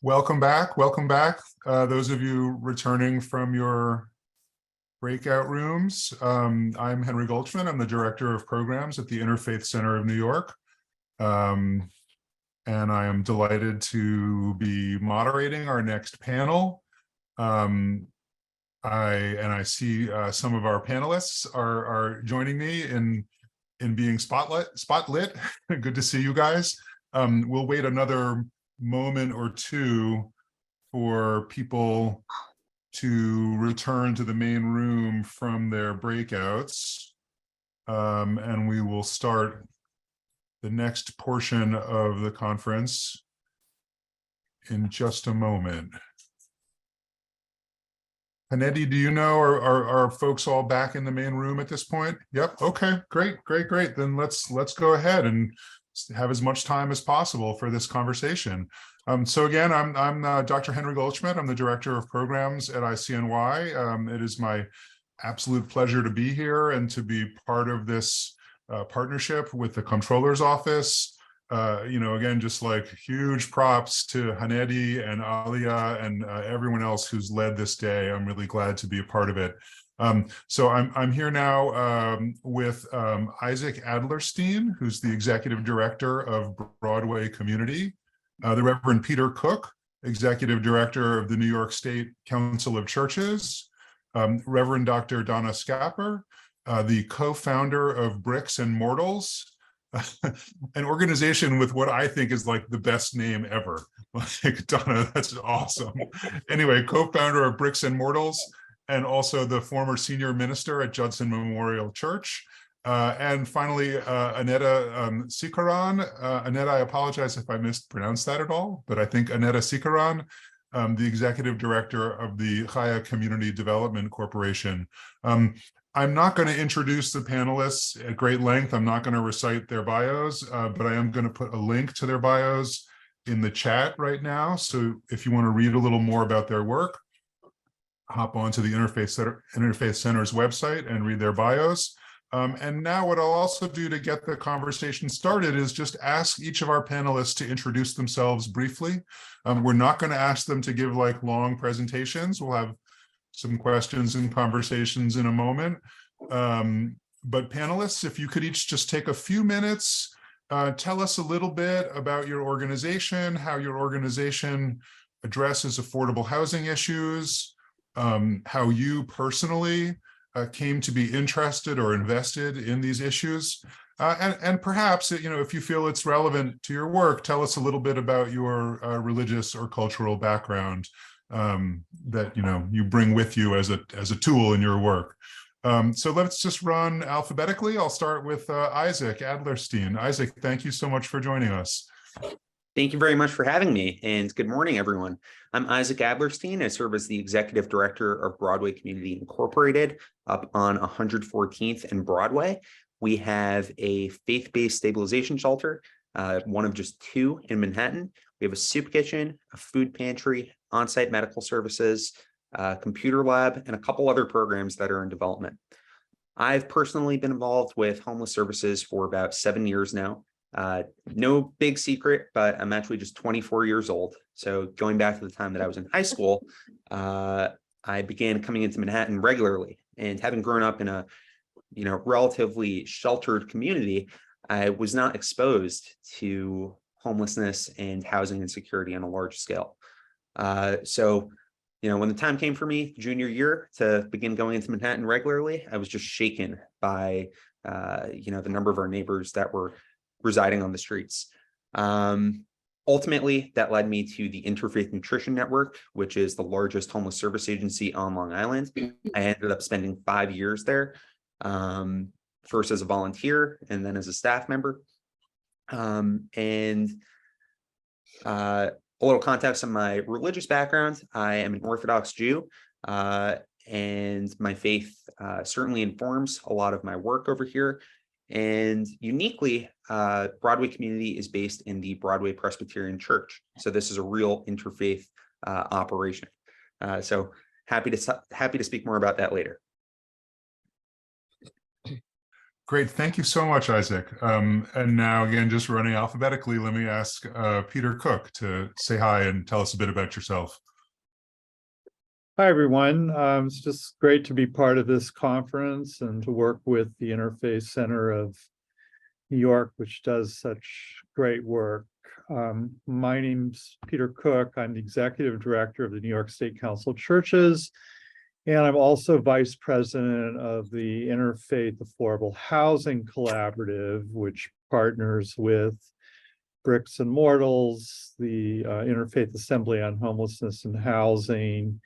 Welcome back. Welcome back. Those of you returning from your breakout rooms. I'm Henry Goldschmidt. I'm the Director of Programs at the Interfaith Center of New York. And I am delighted to be moderating our next panel. I see some of our panelists are joining me in being spotlit. Good to see you guys. We'll wait another moment or two for people to return to the main room from their breakouts, and we will start the next portion of the conference in just a moment. Annetta, do you know, are folks all back in the main room at this point? Yep. Okay, great. Then let's go ahead and have as much time as possible for this conversation. So again, I'm Dr. Henry Goldschmidt. I'm the Director of Programs at ICNY. It is my absolute pleasure to be here and to be part of this partnership with the Comptroller's Office. Again, just like huge props to Annetta and Alia and everyone else who's led this day. I'm really glad to be a part of it. So I'm here now with Isaac Adlerstein, who's the Executive Director of Broadway Community, the Reverend Peter Cook, Executive Director of the New York State Council of Churches, Reverend Dr. Donna Schaper, the co-founder of Bricks and Mortals, an organization with what I think is like the best name ever. Like, Donna, that's awesome. Anyway, co-founder of Bricks and Mortals, and also the former senior minister at Judson Memorial Church. And finally, Annetta Seecharran. Annetta, I apologize if I mispronounced that at all, but I think Annetta Seecharran, the executive director of the Chhaya Community Development Corporation. I'm not going to introduce the panelists at great length. I'm not going to recite their bios, but I am going to put a link to their bios in the chat right now. So if you want to read a little more about their work, hop onto the Interfaith Center's website and read their bios. And now what I'll also do to get the conversation started is just ask each of our panelists to introduce themselves briefly. We're not going to ask them to give like long presentations. We'll have some questions and conversations in a moment. But panelists, if you could each just take a few minutes, tell us a little bit about your organization, how your organization addresses affordable housing issues, how you personally came to be interested or invested in these issues. And perhaps, if you feel it's relevant to your work, tell us a little bit about your religious or cultural background that you bring with you as a tool in your work. So let's just run alphabetically. I'll start with Isaac Adlerstein. Isaac, thank you so much for joining us. Thank you very much for having me, and good morning, everyone. I'm Isaac Adlerstein. I serve as the Executive Director of Broadway Community Incorporated up on 114th and Broadway. We have a faith-based stabilization shelter, one of just two in Manhattan. We have a soup kitchen, a food pantry, on-site medical services, computer lab, and a couple other programs that are in development. I've personally been involved with homeless services for about 7 years now. No big secret, but I'm actually just 24 years old. So going back to the time that I was in high school, I began coming into Manhattan regularly, and having grown up in a relatively sheltered community, I was not exposed to homelessness and housing insecurity on a large scale. So when the time came for me junior year to begin going into Manhattan regularly, I was just shaken by the number of our neighbors that were residing on the streets. Ultimately, that led me to the Interfaith Nutrition Network, which is the largest homeless service agency on Long Island. I ended up spending 5 years there, first as a volunteer and then as a staff member. And a little context on my religious background: I am an Orthodox Jew, and my faith certainly informs a lot of my work over here. And uniquely, Broadway Community is based in the Broadway Presbyterian Church. So this is a real interfaith operation. So happy to speak more about that later. Great. Thank you so much, Isaac. And now, again, just running alphabetically, let me ask Peter Cook to say hi and tell us a bit about yourself. Hi, everyone. It's just great to be part of this conference and to work with the Interfaith Center of New York, which does such great work. My name's Peter Cook. I'm the Executive Director of the New York State Council of Churches, and I'm also Vice President of the Interfaith Affordable Housing Collaborative, which partners with Bricks and Mortals, the Interfaith Assembly on Homelessness and Housing,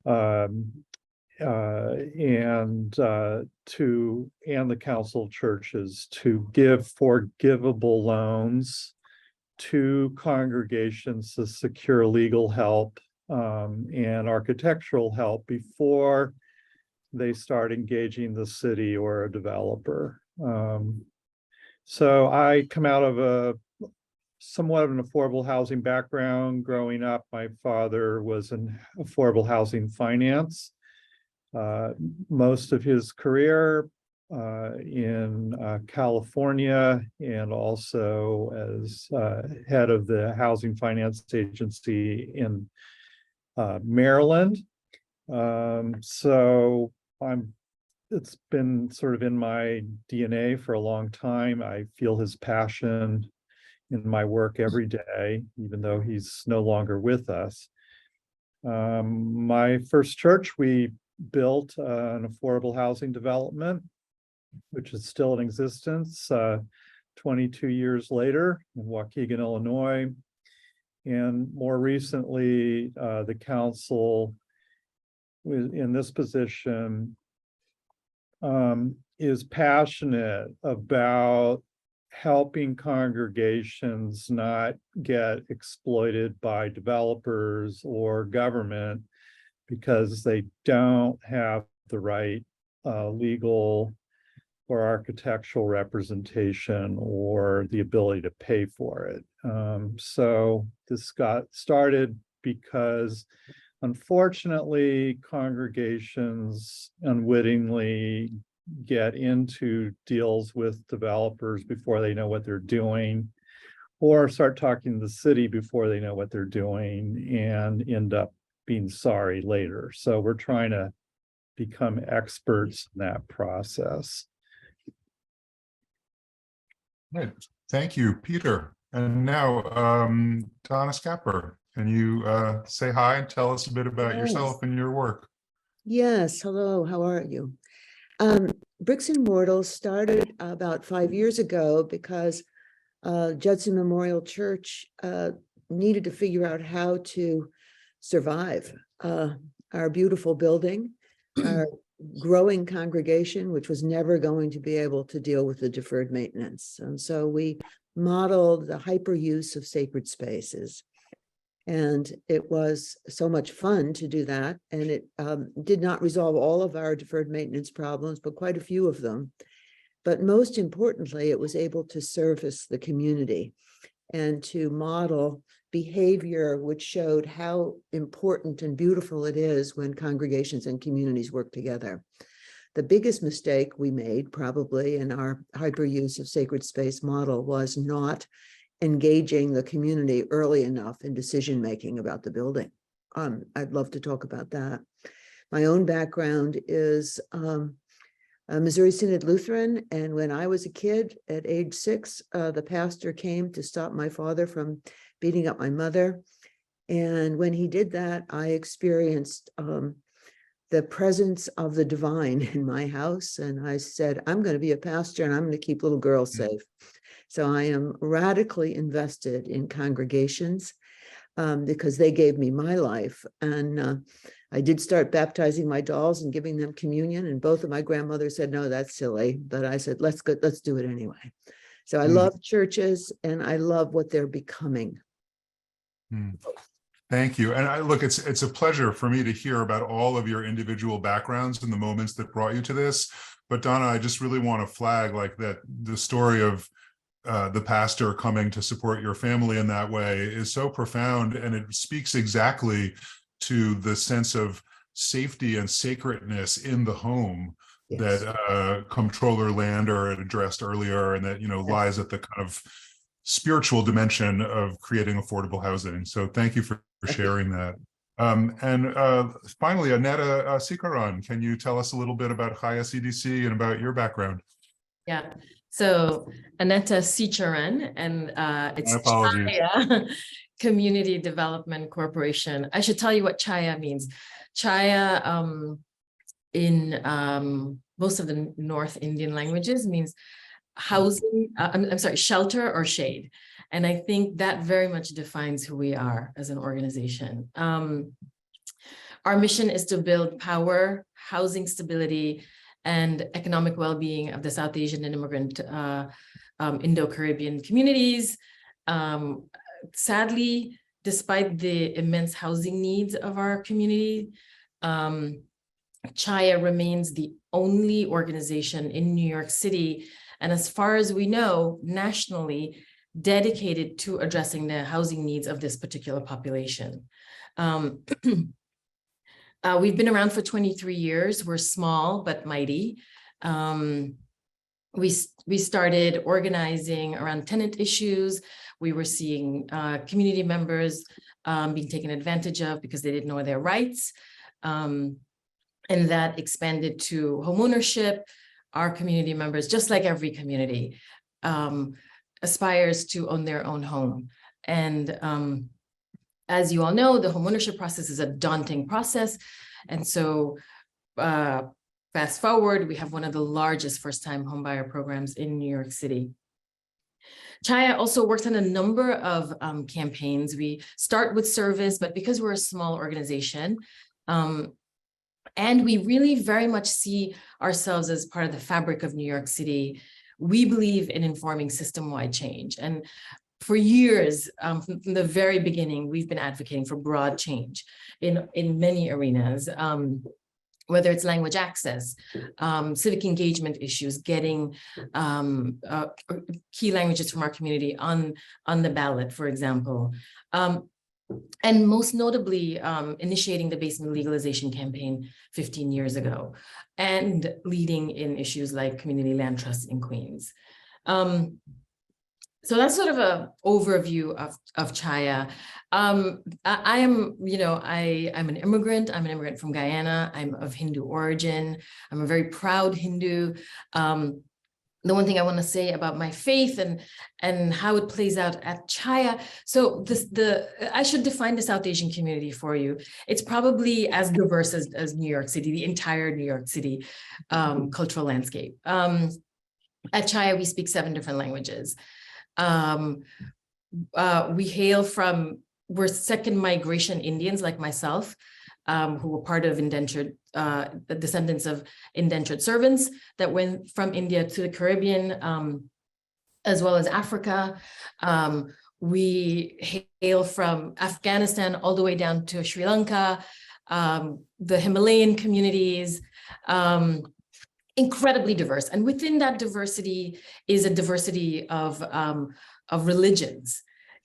and the Council of Churches to give forgivable loans to congregations to secure legal help and architectural help before they start engaging the city or a developer. So I come out of somewhat of an affordable housing background. Growing up, my father was in affordable housing finance. Most of his career in California, and also as head of the Housing Finance Agency in Maryland. So it's been sort of in my DNA for a long time. I feel his passion in my work every day, even though he's no longer with us. My first church, we built an affordable housing development, which is still in existence 22 years later in Waukegan, Illinois. And more recently, the council in this position is passionate about helping congregations not get exploited by developers or government because they don't have the right legal or architectural representation or the ability to pay for it. So this got started because unfortunately congregations unwittingly get into deals with developers before they know what they're doing, or start talking to the city before they know what they're doing and end up being sorry later. So we're trying to become experts in that process. Right. Thank you, Peter. And now, Donna Schaper, can you say hi and tell us a bit about yourself and your work? Yes, hello, how are you? Bricks and Mortals started about 5 years ago because Judson Memorial Church needed to figure out how to survive. Our beautiful building, our growing congregation, which was never going to be able to deal with the deferred maintenance. And so we modeled the hyper use of sacred spaces. And it was so much fun to do that. And it did not resolve all of our deferred maintenance problems, but quite a few of them. But most importantly, it was able to service the community and to model behavior which showed how important and beautiful it is when congregations and communities work together. The biggest mistake we made probably in our hyper use of sacred space model was not engaging the community early enough in decision-making about the building. I'd love to talk about that. My own background is a Missouri Synod Lutheran, and when I was a kid at age 6, the pastor came to stop my father from beating up my mother. And when he did that, I experienced the presence of the divine in my house. And I said, I'm going to be a pastor and I'm going to keep little girls safe. So I am radically invested in congregations because they gave me my life. And I did start baptizing my dolls and giving them communion. And both of my grandmothers said, no, that's silly. But I said, let's do it anyway. So I love churches and I love what they're becoming. Thank you. And look, it's a pleasure for me to hear about all of your individual backgrounds and the moments that brought you to this. But Donna, I just really want to flag like that the story of the pastor coming to support your family in that way is so profound, and it speaks exactly to the sense of safety and sacredness in the home Yes. Comptroller Lander had addressed earlier, and that, lies at the kind of spiritual dimension of creating affordable housing. So thank you for sharing that. And finally, Annetta Seecharran, can you tell us a little bit about Chhaya CDC and about your background? Yeah, so Annetta Seecharran, and it's My apologies. Chhaya Community Development Corporation. I should tell you what Chhaya means. Chhaya in most of the North Indian languages means housing, I'm sorry, shelter or shade. And I think that very much defines who we are as an organization. Our mission is to build power, housing stability, and economic well-being of the South Asian and immigrant Indo-Caribbean communities. Sadly, despite the immense housing needs of our community, Chhaya remains the only organization in New York City, and as far as we know, nationally, dedicated to addressing the housing needs of this particular population. We've been around for 23 years. We're small but mighty. We started organizing around tenant issues. We were seeing community members being taken advantage of because they didn't know their rights. And that expanded to homeownership. Our community members, just like every community, aspires to own their own home. And as you all know, the homeownership process is a daunting process. And so fast forward, we have one of the largest first-time homebuyer programs in New York City. Chhaya also works on a number of campaigns. We start with service, but because we're a small organization, and we really very much see ourselves as part of the fabric of New York City, we believe in informing system-wide change. And for years, from the very beginning, we've been advocating for broad change in many arenas, whether it's language access, civic engagement issues, getting key languages from our community on the ballot, for example. And most notably, initiating the basement legalization campaign 15 years ago, and leading in issues like community land trusts in Queens. So that's sort of an overview of Chhaya. I'm an immigrant. I'm an immigrant from Guyana. I'm of Hindu origin. I'm a very proud Hindu. The one thing I want to say about my faith and how it plays out at Chhaya. So I should define the South Asian community for you. It's probably as diverse as New York City, the entire New York City cultural landscape. At Chhaya, we speak 7 different languages. We're second migration Indians like myself, who were part of indentured, the descendants of indentured servants that went from India to the Caribbean, as well as Africa. We hail from Afghanistan all the way down to Sri Lanka, the Himalayan communities, incredibly diverse. And within that diversity is a diversity of religions.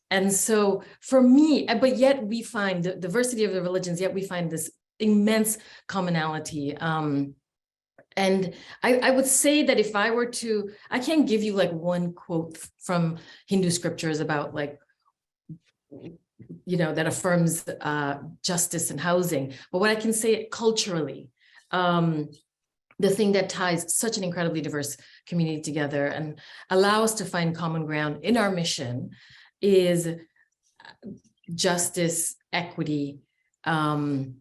And so for me, but yet we find the diversity of the religions, yet we find this immense commonality. And I would say that if I were to, I can't give you like one quote from Hindu scriptures about like, that affirms justice and housing. But what I can say culturally, the thing that ties such an incredibly diverse community together and allow us to find common ground in our mission is justice, equity, and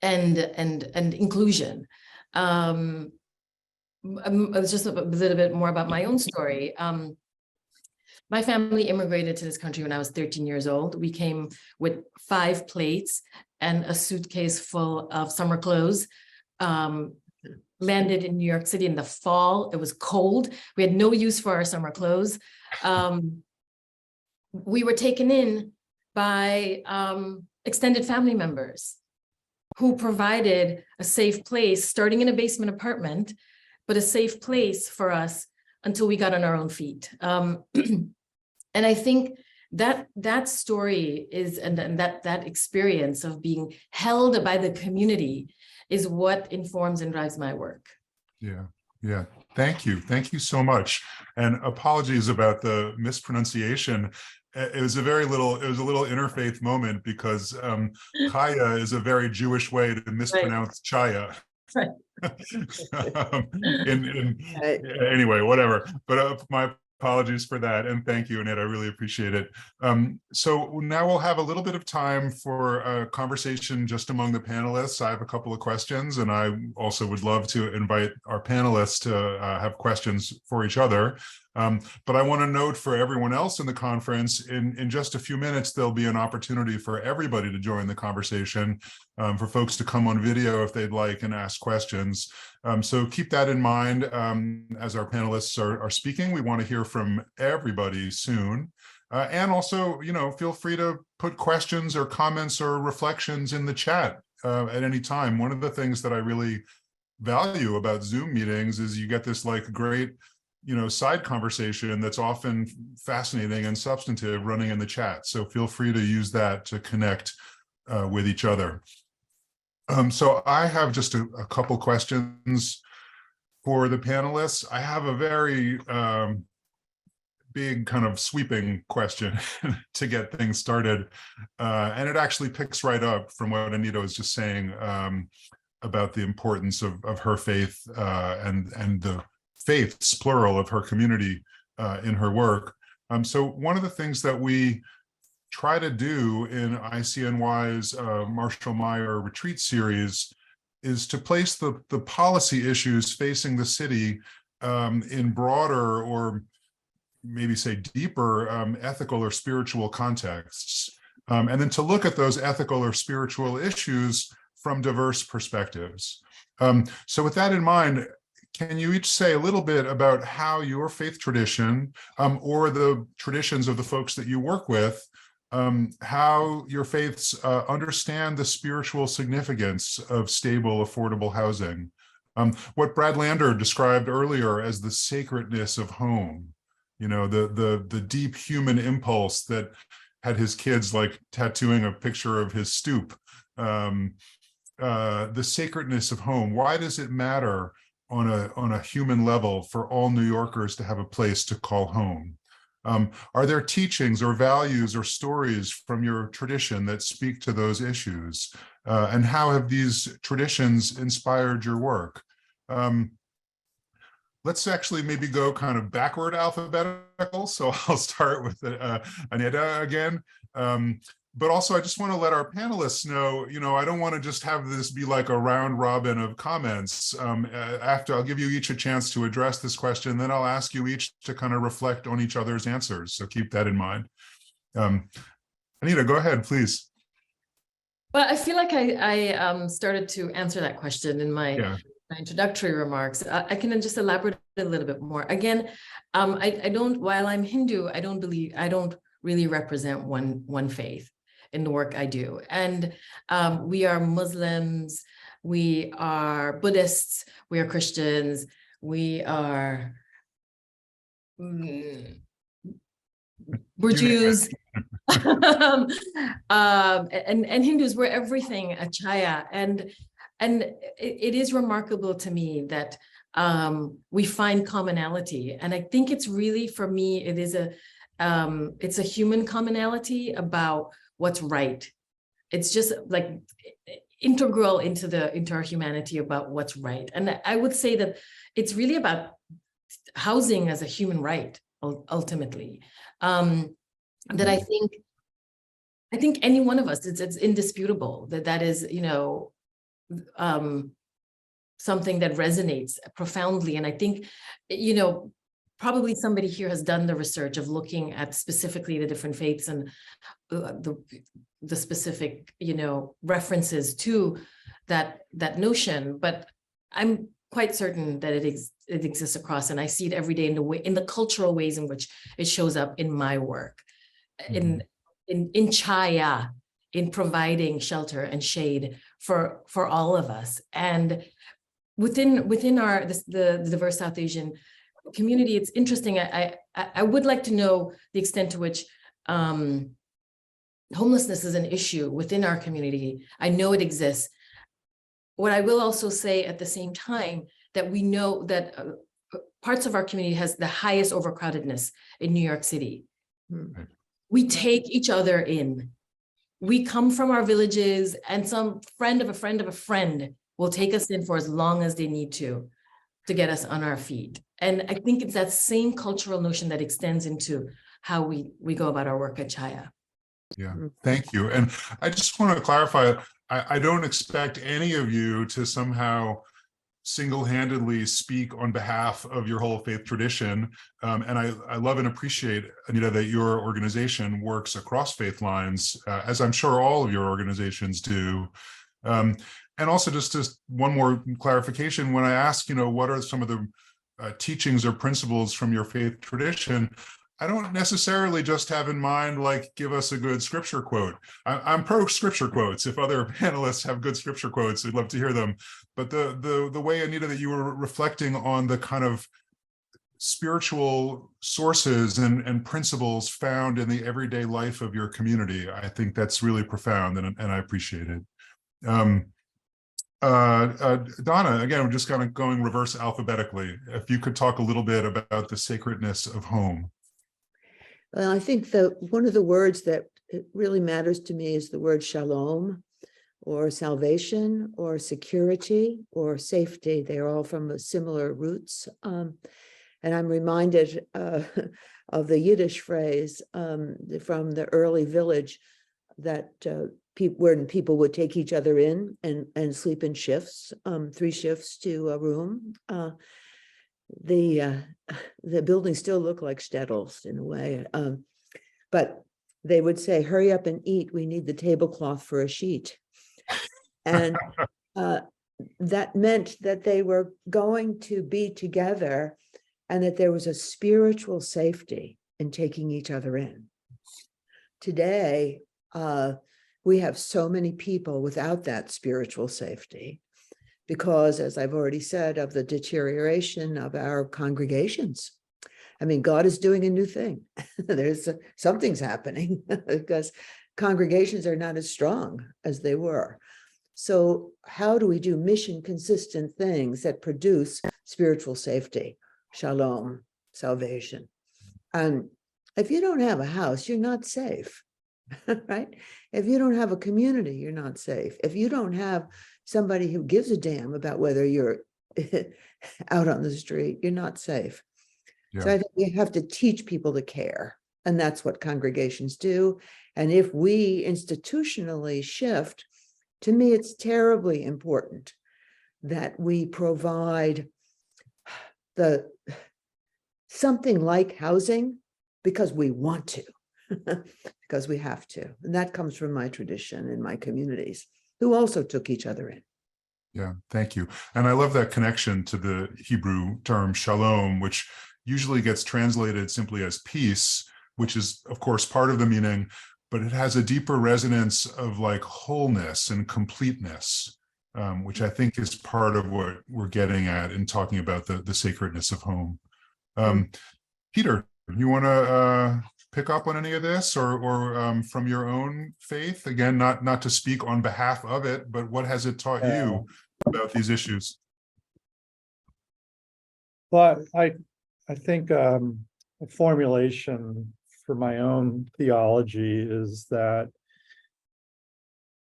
inclusion. Just a little bit more about my own story. My family immigrated to this country when I was 13 years old. We came with 5 plates and a suitcase full of summer clothes. Landed in New York City in the fall. It was cold. We had no use for our summer clothes. We were taken in by extended family members who provided a safe place, starting in a basement apartment, but a safe place for us until we got on our own feet. And I think that story is, and that experience of being held by the community is what informs and drives my work. Yeah. Thank you. Thank you so much. And apologies about the mispronunciation. It was a little interfaith moment because Chhaya is a very Jewish way to mispronounce Chhaya. Right. Right. Anyway, whatever. But my apologies for that, and thank you, Annette. I really appreciate it. So now we'll have a little bit of time for a conversation just among the panelists. I have a couple of questions, and I also would love to invite our panelists to have questions for each other. But I want to note for everyone else in the conference, in just a few minutes, there'll be an opportunity for everybody to join the conversation, for folks to come on video if they'd like and ask questions. So keep that in mind as our panelists are speaking. We want to hear from everybody soon. And also, feel free to put questions or comments or reflections in the chat at any time. One of the things that I really value about Zoom meetings is you get this like great side conversation that's often fascinating and substantive running in the chat. So feel free to use that to connect with each other. So I have just a couple questions for the panelists. I have a very big kind of sweeping question to get things started. And it actually picks right up from what Annetta was just saying about the importance of her faith and the faiths, plural, of her community in her work. So one of the things that we try to do in ICNY's Marshall Meyer retreat series is to place the policy issues facing the city in broader, or maybe say deeper, ethical or spiritual contexts, and then to look at those ethical or spiritual issues from diverse perspectives. So with that in mind, can you each say a little bit about how your faith tradition or the traditions of the folks that you work with, how your faiths understand the spiritual significance of stable, affordable housing? What Brad Lander described earlier as the sacredness of home, the deep human impulse that had his kids like tattooing a picture of his stoop. The sacredness of home. Why does it matter on a human level for all New Yorkers to have a place to call home? Are there teachings or values or stories from your tradition that speak to those issues? And how have these traditions inspired your work? Let's actually maybe go kind of backward alphabetical. So I'll start with Annetta again. But also I just want to let our panelists know, I don't want to just have this be like a round robin of comments. After I'll give you each a chance to address this question, then I'll ask you each to kind of reflect on each other's answers. So keep that in mind. Annetta, go ahead, please. Well, I feel like I started to answer that question in my introductory remarks. I can just elaborate a little bit more. Again, I don't, while I'm Hindu, I don't really represent one faith in the work I do. And we are Muslims, we are Buddhists, we are Christians, we are, we're Jews, and Hindus, we're everything at Chhaya. And it is remarkable to me that we find commonality. And I think it's really, for me, it's a human commonality about what's right. It's just like integral into our humanity about what's right. And I would say that it's really about housing as a human right, ultimately. That I think any one of us, it's indisputable that is, something that resonates profoundly. And I think, probably somebody here has done the research of looking at specifically the different faiths and the specific, references to that notion. But I'm quite certain that it exists across, and I see it every day in the cultural ways in which it shows up in my work, in Chhaya, in providing shelter and shade for all of us. And within the diverse South Asian community, it's interesting. I would like to know the extent to which homelessness is an issue within our community. I know it exists. What I will also say at the same time, that we know that parts of our community has the highest overcrowdedness in New York City. We take each other in. We come from our villages, and some friend of a friend of a friend will take us in for as long as they need to get us on our feet. And I think it's that same cultural notion that extends into how we go about our work at Chhaya. Yeah, thank you. And I just want to clarify, I don't expect any of you to somehow single-handedly speak on behalf of your whole faith tradition. And I love and appreciate, Annetta, that your organization works across faith lines, as I'm sure all of your organizations do. And also just one more clarification, when I ask, what are some of the teachings or principles from your faith tradition, I don't necessarily just have in mind, like, give us a good scripture quote. I'm pro scripture quotes. If other panelists have good scripture quotes, I'd love to hear them. But the way, Annetta, that you were reflecting on the kind of spiritual sources and principles found in the everyday life of your community, I think that's really profound, and I appreciate it. Donna, again, we're just kind of going reverse alphabetically. If you could talk a little bit about the sacredness of home. Well, I think one of the words that really matters to me is the word shalom, or salvation, or security, or safety. They're all from similar roots. And I'm reminded of the Yiddish phrase from the early village that when people would take each other in and sleep in shifts, 3 shifts to a room. The buildings still look like shtetls in a way, but they would say, hurry up and eat, we need the tablecloth for a sheet. And that meant that they were going to be together, and that there was a spiritual safety in taking each other in. Today, we have so many people without that spiritual safety, because, as I've already said, of the deterioration of our congregations. I mean, God is doing a new thing. Something's happening because congregations are not as strong as they were. So how do we do mission consistent things that produce spiritual safety, shalom, salvation? And if you don't have a house, you're not safe, right? If you don't have a community, you're not safe. If you don't have somebody who gives a damn about whether you're out on the street, you're not safe. Yeah. So I think we have to teach people to care, and that's what congregations do. And if we institutionally shift, to me, it's terribly important that we provide something like housing because we want to, because we have to. And that comes from my tradition in my communities, who also took each other in. Yeah, thank you. And I love that connection to the Hebrew term shalom, which usually gets translated simply as peace, which is, of course, part of the meaning, but it has a deeper resonance of like wholeness and completeness, which I think is part of what we're getting at in talking about the sacredness of home. Peter, you want to pick up on any of this, or from your own faith? Again, not to speak on behalf of it, but what has it taught you about these issues? Well, I think a formulation for my own theology is that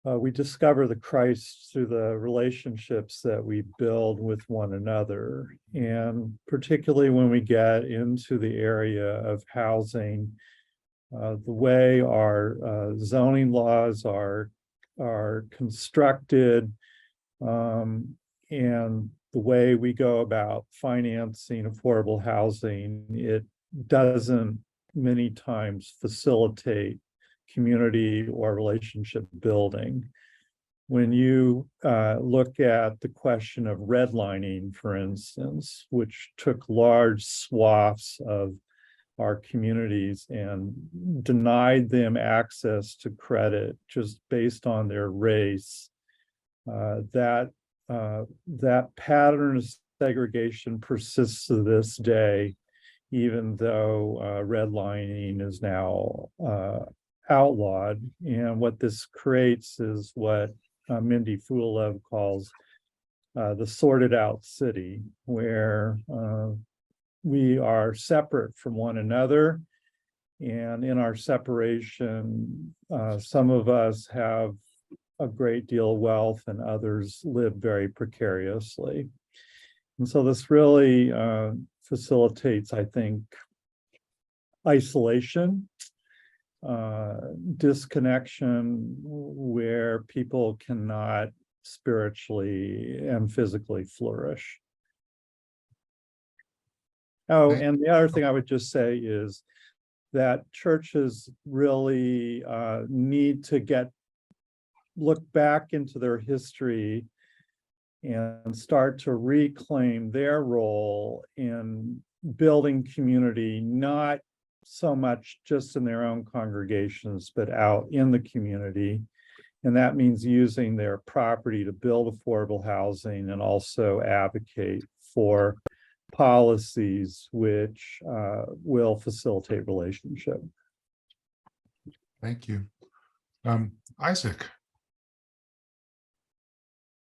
we discover the Christ through the relationships that we build with one another. And particularly when we get into the area of housing, the way our zoning laws are constructed, and the way we go about financing affordable housing, it doesn't many times facilitate community or relationship building. When you look at the question of redlining, for instance, which took large swaths of our communities and denied them access to credit just based on their race, that pattern of segregation persists to this day, even though redlining is now outlawed. And what this creates is what Mindy Fulev calls the sorted out city where we are separate from one another. And in our separation, some of us have a great deal of wealth and others live very precariously. And so this really facilitates, I think, isolation, disconnection, where people cannot spiritually and physically flourish. Oh, and the other thing I would just say is that churches really need to look back into their history and start to reclaim their role in building community, not so much just in their own congregations, but out in the community. And that means using their property to build affordable housing and also advocate for policies which will facilitate relationship. Thank you. Isaac.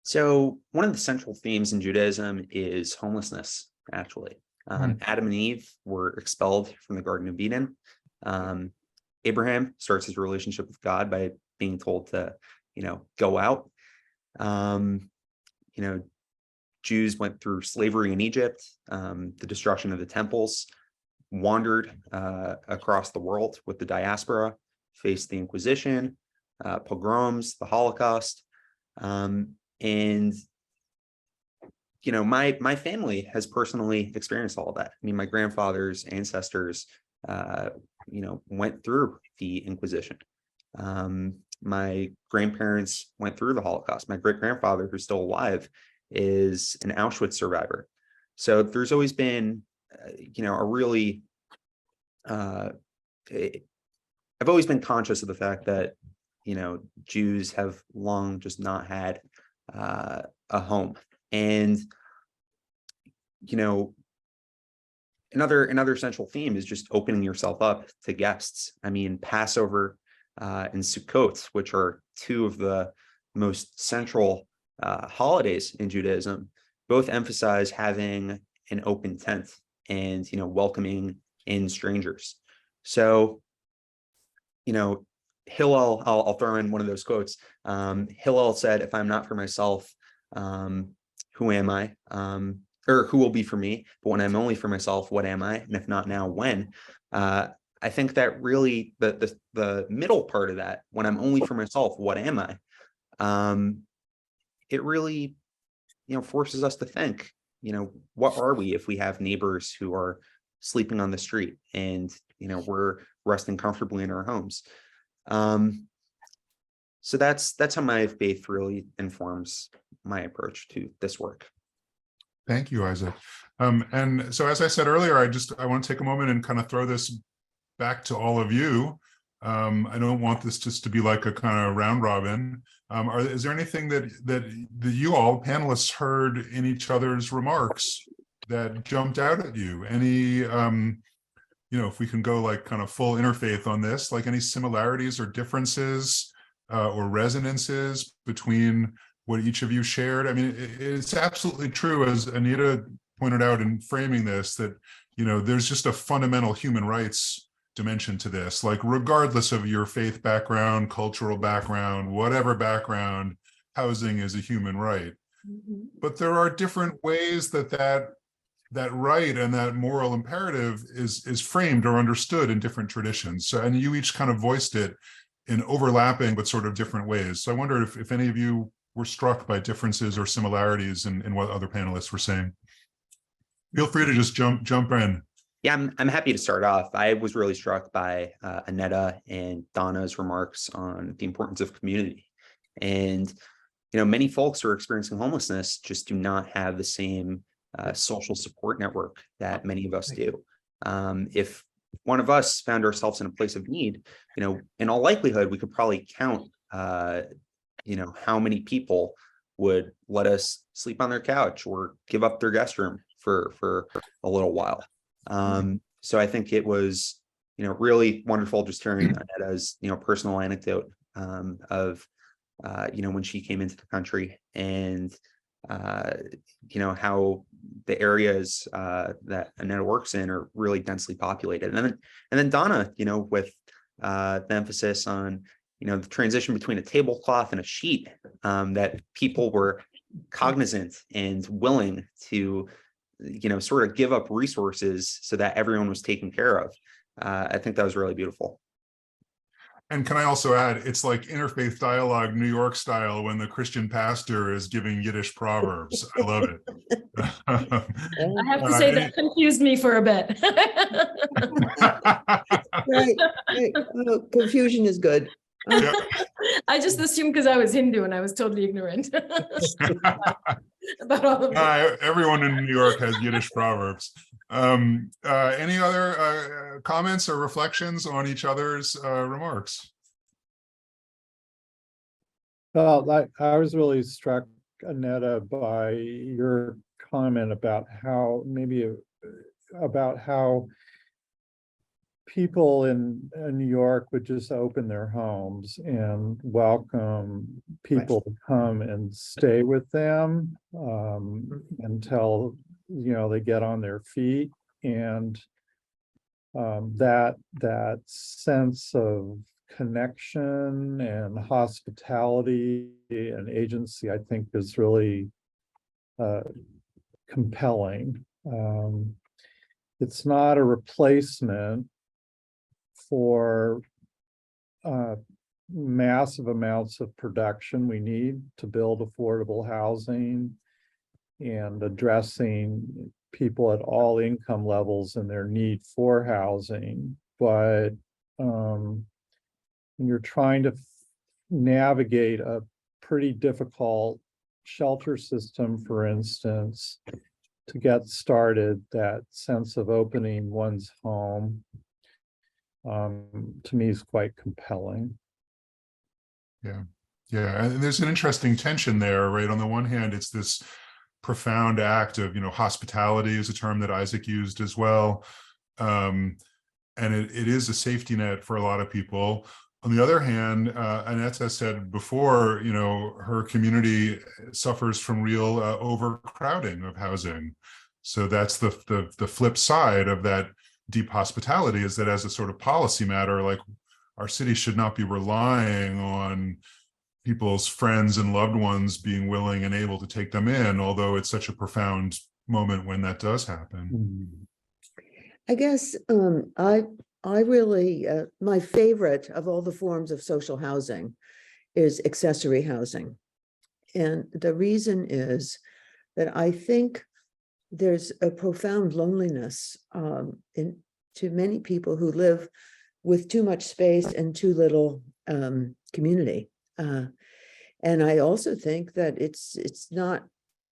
So one of the central themes in Judaism is homelessness, actually. Adam and Eve were expelled from the Garden of Eden. Abraham starts his relationship with God by being told to, go out. Jews went through slavery in Egypt, the destruction of the temples, wandered across the world with the diaspora, faced the Inquisition, pogroms, the Holocaust. My family has personally experienced all of that. I mean, my grandfather's ancestors, went through the Inquisition. My grandparents went through the Holocaust. My great-grandfather, who's still alive, is an Auschwitz survivor. So there's always been, a really, I've always been conscious of the fact that, Jews have long just not had a home. And, another central theme is just opening yourself up to guests. I mean, Passover and Sukkot, which are two of the most central holidays in Judaism, both emphasize having an open tent and, welcoming in strangers. So, Hillel, I'll throw in one of those quotes. Hillel said, "If I'm not for myself, who am I? Or who will be for me? But when I'm only for myself, what am I? And if not now, when?" I think that really the middle part of that, when I'm only for myself, what am I? It really, forces us to think, what are we if we have neighbors who are sleeping on the street and, we're resting comfortably in our homes? So that's how my faith really informs my approach to this work. Thank you, Isaac. And so, as I said earlier, I want to take a moment and kind of throw this back to all of you. I don't want this just to be like a kind of round robin. Is there anything that you all panelists heard in each other's remarks that jumped out at you? Any, if we can go like kind of full interfaith on this, like any similarities or differences or resonances between what each of you shared? I mean, it's absolutely true, as Annetta pointed out in framing this, that, there's just a fundamental human rights dimension to this, like regardless of your faith background, cultural background, whatever background, housing is a human right. Mm-hmm. But there are different ways that right and that moral imperative is framed or understood in different traditions. So, and you each kind of voiced it in overlapping but sort of different ways. So I wonder if any of you were struck by differences or similarities in what other panelists were saying. Feel free to just jump in. Yeah, I'm happy to start off. I was really struck by Annetta and Donna's remarks on the importance of community. And, many folks who are experiencing homelessness just do not have the same social support network that many of us do. If one of us found ourselves in a place of need, in all likelihood, we could probably count, how many people would let us sleep on their couch or give up their guest room for a little while. So I think it was, really wonderful just hearing Annetta's, personal anecdote of, when she came into the country and, how the areas that Annetta works in are really densely populated. And then Donna, with the emphasis on, the transition between a tablecloth and a sheet, that people were cognizant and willing to, sort of give up resources so that everyone was taken care of. I think that was really beautiful. And can I also add, it's like interfaith dialogue, New York style, when the Christian pastor is giving Yiddish proverbs. I love it. I have to say that confused me for a bit. Right. Oh, confusion is good. Yeah. I just assumed because I was Hindu and I was totally ignorant about all of it. Everyone in New York has Yiddish proverbs. Any other comments or reflections on each other's remarks? Well, I was really struck, Annetta, by your comment about how people in New York would just open their homes and welcome people to come and stay with them until they get on their feet, and that sense of connection and hospitality and agency, I think, is really compelling. It's not a replacement for massive amounts of production we need to build affordable housing and addressing people at all income levels and their need for housing. But when you're trying to navigate a pretty difficult shelter system, for instance, to get started, that sense of opening one's home, to me, is quite compelling. Yeah. And there's an interesting tension there, right? On the one hand, it's this profound act of, hospitality is a term that Isaac used as well. And it is a safety net for a lot of people. On the other hand, Annetta said before, her community suffers from real overcrowding of housing. So that's the flip side of that deep hospitality, is that as a sort of policy matter, like, our city should not be relying on people's friends and loved ones being willing and able to take them in, although it's such a profound moment when that does happen. I guess I really, my favorite of all the forms of social housing is accessory housing. And the reason is that I think there's a profound loneliness to many people who live with too much space and too little community. And I also think that it's not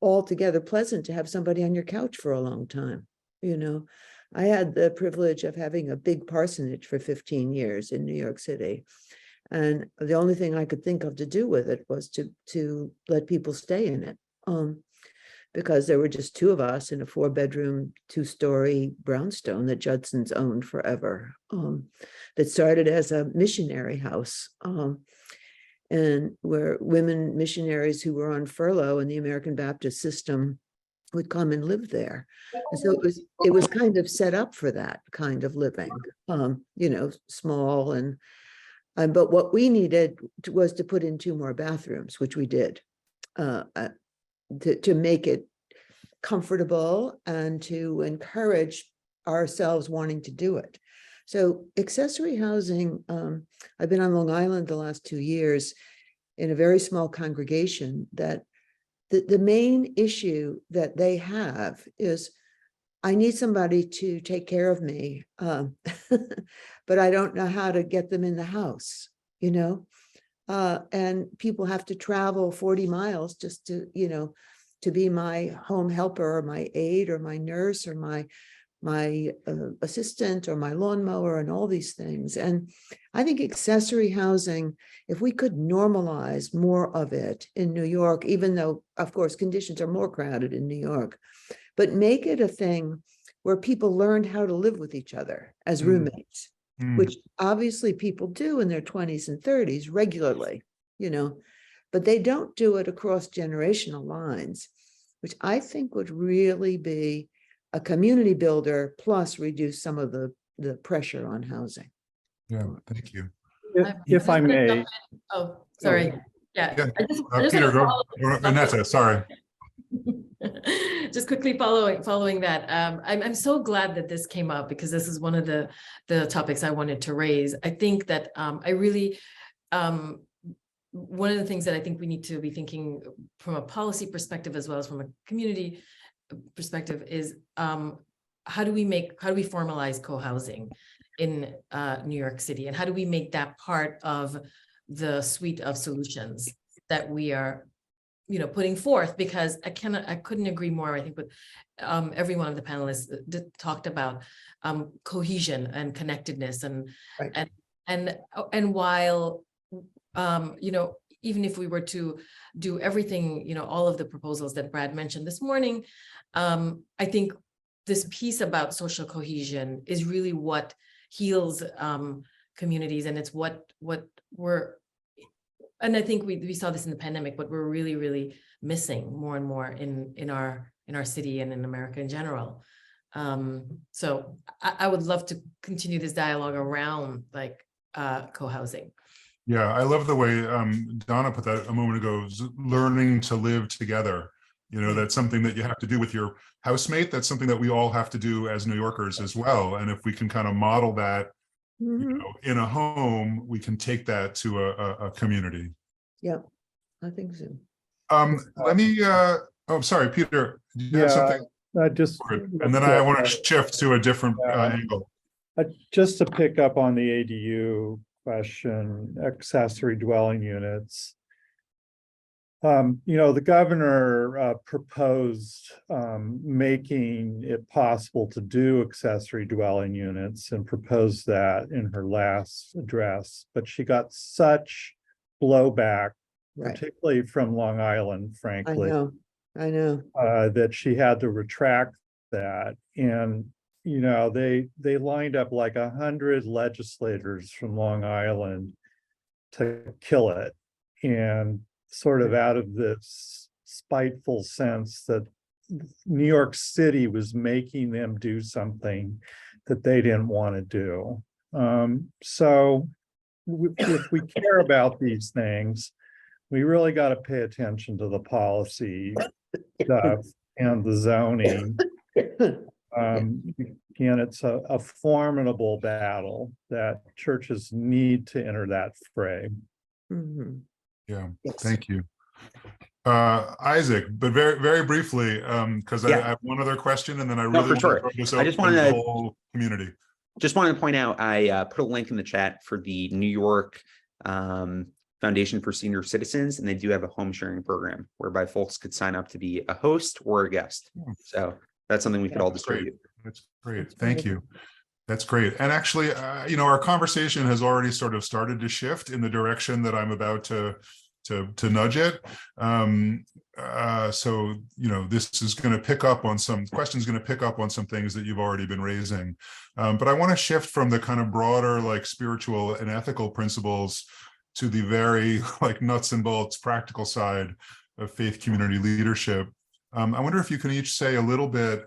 altogether pleasant to have somebody on your couch for a long time. I had the privilege of having a big parsonage for 15 years in New York City. And the only thing I could think of to do with it was to let people stay in it. Because there were just two of us in a 4-bedroom, 2-story brownstone that Judson's owned forever, that started as a missionary house, and where women missionaries who were on furlough in the American Baptist system would come and live there. And so it was kind of set up for that kind of living, small but what we needed was to put in 2 more bathrooms, which we did. To make it comfortable and to encourage ourselves wanting to do it. So accessory housing, I've been on Long Island the last 2 years in a very small congregation, that the main issue that they have is, I need somebody to take care of me, but I don't know how to get them in the house, and people have to travel 40 miles just to be my home helper or my aide or my nurse or my assistant or my lawnmower and all these things. And I think accessory housing, if we could normalize more of it in New York, even though, of course, conditions are more crowded in New York, but make it a thing where people learn how to live with each other as roommates. Which obviously people do in their 20s and 30s regularly, but they don't do it across generational lines. which I think would really be a community builder plus reduce some of the pressure on housing. Yeah, thank you. If I may, Oh, sorry. Yeah. Yeah. I just Peter, wanna go. follow- Annetta, sorry. Just quickly following that, I'm so glad that this came up because this is one of the topics I wanted to raise. I think that I really one of the things that I think we need to be thinking from a policy perspective as well as from a community perspective is how do we formalize co-housing in New York City, and how do we make that part of the suite of solutions that we are putting forth? Because I couldn't agree more. I think with every one of the panelists talked about cohesion and connectedness Right. and while even if we were to do everything, all of the proposals that Brad mentioned this morning, I think this piece about social cohesion is really what heals communities, and it's what we're, and I think we saw this in the pandemic, but we're really, really missing more and more in our city and in America in general. So I would love to continue this dialogue around like co-housing. Yeah, I love the way Donna put that a moment ago, learning to live together. That's something that you have to do with your housemate. That's something that we all have to do as New Yorkers as well. And if we can kind of model that, in a home, we can take that to a community. Yeah, I think so. Let me, sorry, Peter, do you have something? And then I want to shift to a different angle. Just to pick up on the ADU question, accessory dwelling units. The governor proposed making it possible to do accessory dwelling units and proposed that in her last address, but she got such blowback, Right. particularly from Long Island, frankly. I know. That she had to retract that. And, they lined up like 100 legislators from Long Island to kill it. And sort of out of this spiteful sense that New York City was making them do something that they didn't want to do. So if we care about these things, we really got to pay attention to the policy stuff and the zoning. Again, it's a formidable battle that churches need to enter that fray. Mhm. Yeah, Yes. thank you. Isaac, but very, very briefly, because I have one other question, and then I really want to throw this open to the whole community. Just wanted to point out, I put a link in the chat for the New York Foundation for Senior Citizens, and they do have a home sharing program whereby folks could sign up to be a host or a guest. So that's something we could all distribute. That's great. Thank you. That's great. And actually, our conversation has already sort of started to shift in the direction that I'm about to nudge it. So, this is going to pick up on some questions, going to pick up on some things that you've already been raising. But I want to shift from the kind of broader, like spiritual and ethical principles to the very like nuts and bolts practical side of faith community leadership. I wonder if you can each say a little bit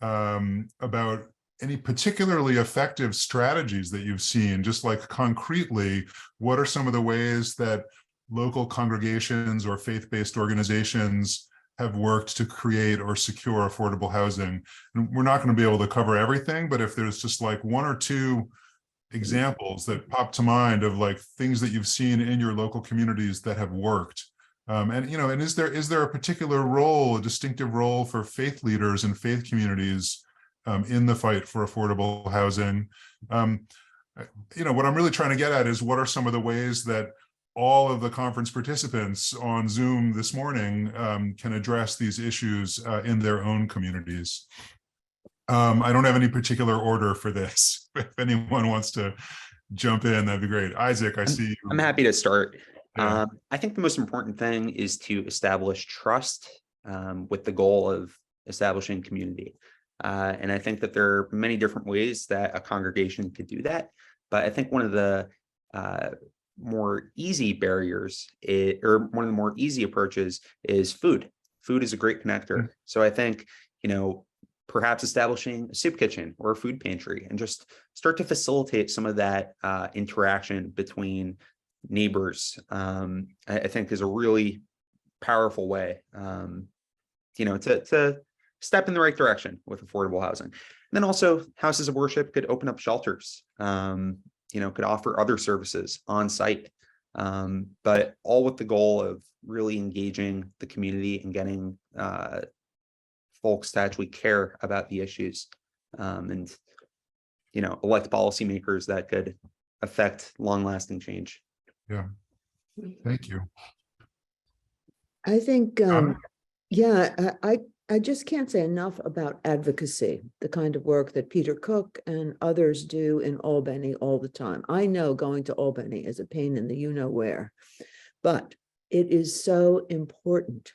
about any particularly effective strategies that you've seen, just like concretely, what are some of the ways that local congregations or faith-based organizations have worked to create or secure affordable housing? And we're not going to be able to cover everything, but if there's just like one or two examples that pop to mind of like things that you've seen in your local communities that have worked. And is there a particular role, a distinctive role for faith leaders and faith communities in the fight for affordable housing? What I'm really trying to get at is what are some of the ways that all of the conference participants on Zoom this morning can address these issues in their own communities? I don't have any particular order for this. If anyone wants to jump in, that'd be great. Isaac, I see you. I'm happy to start. Yeah. I think the most important thing is to establish trust with the goal of establishing community. And I think that there are many different ways that a congregation could do that. But I think one of the more easy barriers, or one of the more easy approaches, is food. Food is a great connector. So I think, perhaps establishing a soup kitchen or a food pantry and just start to facilitate some of that interaction between neighbors, I think is a really powerful way, to step in the right direction with affordable housing. And then also houses of worship could open up shelters, could offer other services on site, but all with the goal of really engaging the community and getting folks to actually care about the issues, and elect policymakers that could affect long-lasting change. Yeah, thank you. I think, Donna? yeah, I just can't say enough about advocacy, the kind of work that Peter Cook and others do in Albany all the time. I know going to Albany is a pain in the you-know-where, but it is so important.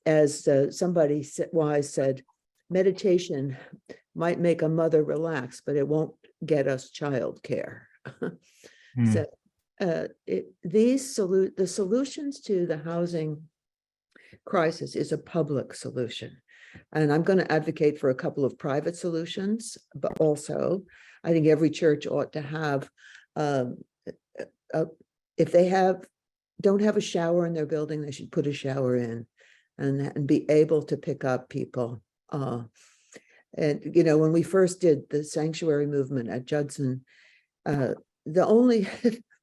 As somebody wise said, meditation might make a mother relax, but it won't get us childcare. So the solutions to the housing crisis is a public solution. And I'm going to advocate for a couple of private solutions, but also I think every church ought to have, if they don't have a shower in their building, they should put a shower in and be able to pick up people. And, when we first did the sanctuary movement at Judson,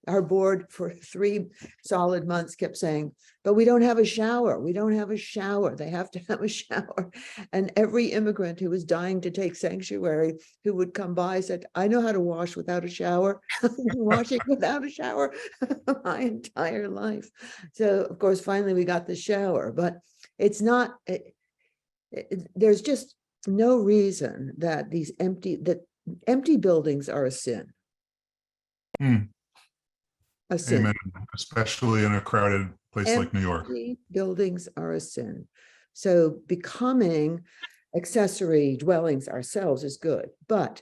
our board for 3 solid months kept saying, but we don't have a shower. We don't have a shower. They have to have a shower. And every immigrant who was dying to take sanctuary who would come by said, I know how to wash without a shower. I've been washing without a shower my entire life. So of course, finally we got the shower, but it's not, there's just no reason that empty buildings are a sin. A sin. Amen. Especially in a crowded place like New York. Empty buildings are a sin. So becoming accessory dwellings ourselves is good, but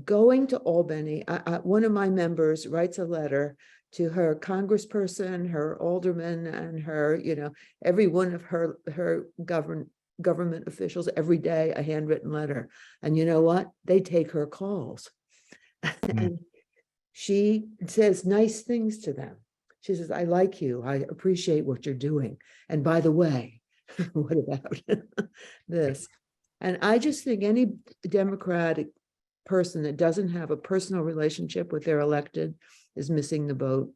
going to Albany, one of my members writes a letter to her congressperson, her alderman, and her, every one of her government officials every day, a handwritten letter. And you know what? They take her calls. And she says nice things to them. She says, I like you. I appreciate what you're doing. And by the way, what about this? And I just think any Democratic person that doesn't have a personal relationship with their elected is missing the boat.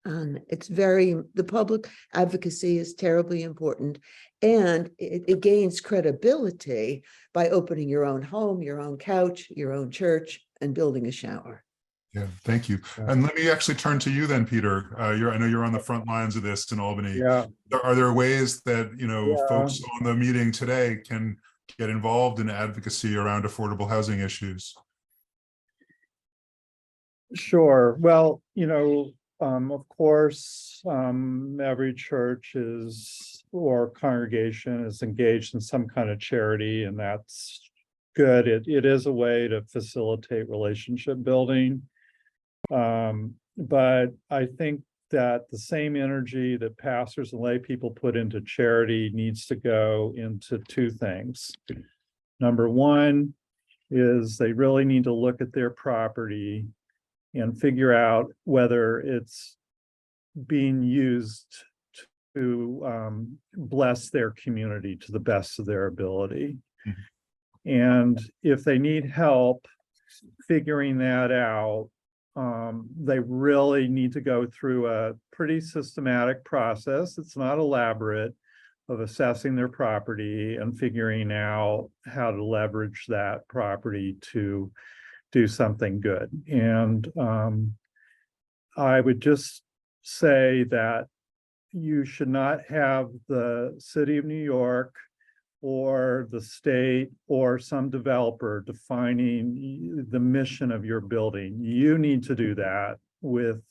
And the public advocacy is terribly important. And it gains credibility by opening your own home, your own couch, your own church, and building a shower. Yeah, thank you. And let me actually turn to you then, Peter. I know you're on the front lines of this in Albany. Yeah. Are there ways that, folks on the meeting today can get involved in advocacy around affordable housing issues? Sure. Well, of course, every church or congregation is engaged in some kind of charity, and that's good. It is a way to facilitate relationship building. But I think that the same energy that pastors and lay people put into charity needs to go into 2 things. Number one is they really need to look at their property and figure out whether it's being used to bless their community to the best of their ability. And if they need help figuring that out, they really need to go through a pretty systematic process. It's not elaborate, of assessing their property and figuring out how to leverage that property to do something good. And I would just say that you should not have the city of New York or the state or some developer defining the mission of your building. You need to do that with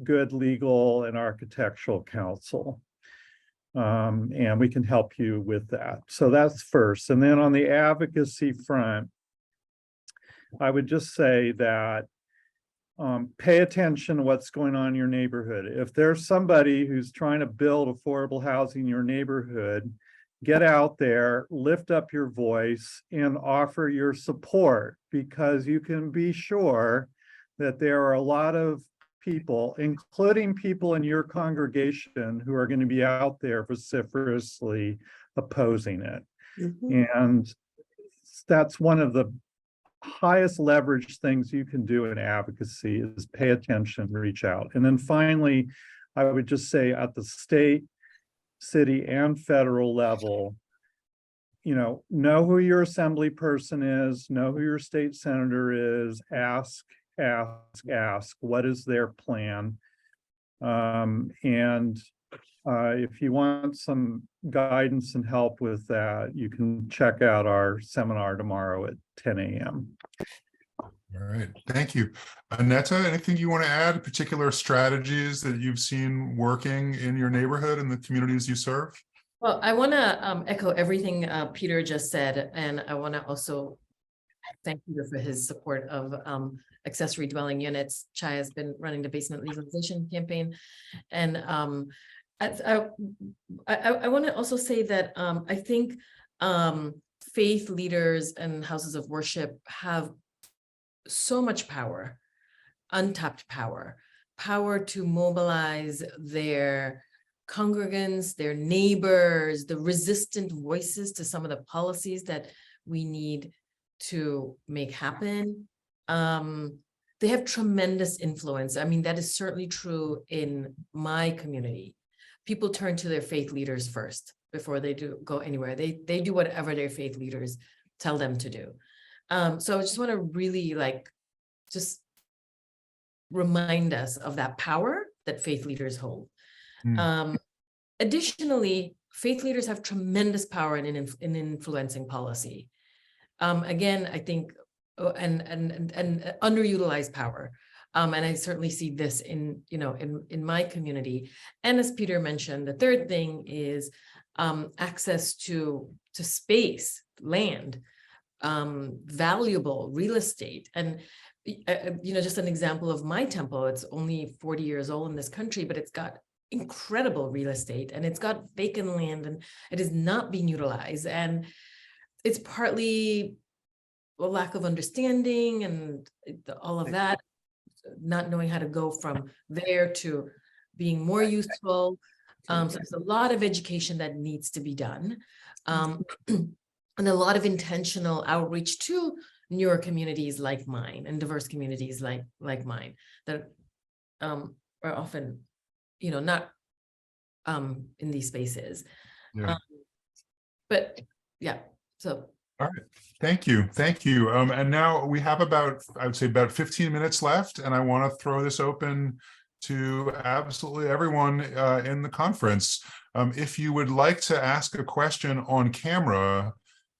good legal and architectural counsel. And we can help you with that. So that's first. And then on the advocacy front, I would just say that pay attention to what's going on in your neighborhood. If there's somebody who's trying to build affordable housing in your neighborhood, get out there, lift up your voice, and offer your support, because you can be sure that there are a lot of people, including people in your congregation, who are going to be out there vociferously opposing it. Mhm. And that's one of the highest leverage things you can do in advocacy, is pay attention, reach out. And then finally, I would just say at the state, city, and federal level, know who your assembly person is, know who your state senator is, ask, what is their plan? If you want some guidance and help with that, you can check out our seminar tomorrow at 10 a.m. All right, thank you. Annetta, anything you want to add, particular strategies that you've seen working in your neighborhood and the communities you serve? Well, I want to echo everything Peter just said, and I want to also thank Peter for his support of accessory dwelling units. Chhaya has been running the basement legalization campaign, and I want to also say that I think faith leaders and houses of worship have so much power, untapped power to mobilize their congregants, their neighbors, the resistant voices to some of the policies that we need to make happen. They have tremendous influence. I mean, that is certainly true in my community. People turn to their faith leaders first before they go anywhere. They do whatever their faith leaders tell them to do. So I just want to really just remind us of that power that faith leaders hold. Additionally, faith leaders have tremendous power in influencing policy. Again, I think, and underutilized power. And I certainly see this in my community. And as Peter mentioned, the third thing is access to space, land, valuable real estate. And just an example of my temple, it's only 40 years old in this country, but it's got incredible real estate, and it's got vacant land, and it is not being utilized. And it's partly a lack of understanding and all of that, not knowing how to go from there to being more useful. So there's a lot of education that needs to be done, and a lot of intentional outreach to newer communities like mine and diverse communities like mine that are often not in these spaces. Yeah. But yeah, so. All right, thank you. And now we have I would say about 15 minutes left, and I want to throw this open to absolutely everyone in the conference. If you would like to ask a question on camera,